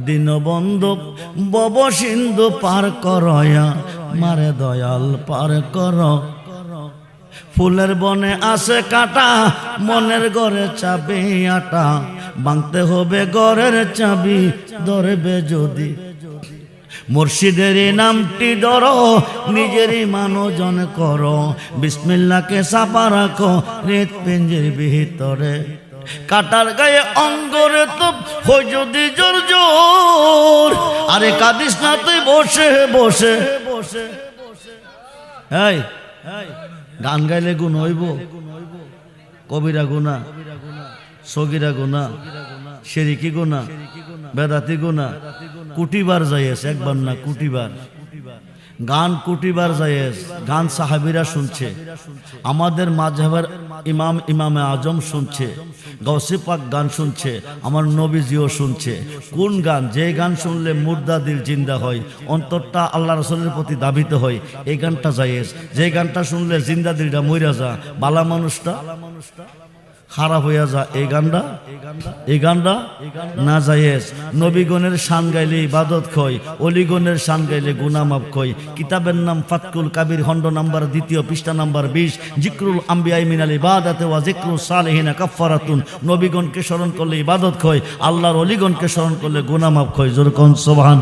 Dinabandhu Bob সিন্ধু পার করয়া মারে দয়াল পার কর। ফুলের বনে আছে কাটা, মনের ঘরে চাবি আটা, ভাঙতে হবে ঘরের চাবি ধরবে যদি। মুর্শিদের নামটি ধরো, নিজেরই মানজন করো, বিসমিল্লাহকে চাপা রাখো হৃৎপিণ্ডের ভিতরে। কাটার গায়ে অঙ্গরে তো হই যদি জোর জোর, আরে কাঁদিস না তুই বসে বসে। এই গান গাইলে গুণ হইব? কবিরা গুনা, সগিরা গুনা, শেরিকি গুনা, বেদাতি গুনা। কুটিবার যাইয়েস, একবার না কুটিবার। গান কুটিবার যাইয়েস, গান সাহাবীরা শুনছে, আমাদের মাযহাবের ইমামে আজম শুনছে, গাউসে পাক গান শুনছে, আমার নবীজিও শুনছে। কোন গান? যে গান শুনলে মুর্দা দিল জিন্দা হয়, অন্তরটা আল্লাহ রাসূলের প্রতি দাবিত হয়, এই গানটা যাইয়েস। যে গানটা শুনলে জিন্দা দিলটা মইরা যা, বালা মানুষটা খারাপ হইয়া যা, এই গানটা না যাইয়েস। নবীগণের শান গাইলে ইবাদত কই, অলিগণের শান গাইলে গুনাহ মাফ কই। কিতাবের নাম ফাতকুল কাবির, খণ্ড নাম্বার 2, পৃষ্ঠা নাম্বার 20। জিক্রুল আম্বিয়া মিনাল ইবাদাতে ওয়া জিক্রুস সালিহিনা কাফারাতুন। নবীগণকে স্মরণ করলে ইবাদত কই, আল্লাহর অলিগণকে স্মরণ করলে গুনাহ মাফ কই। জোরে কোন সুবহান।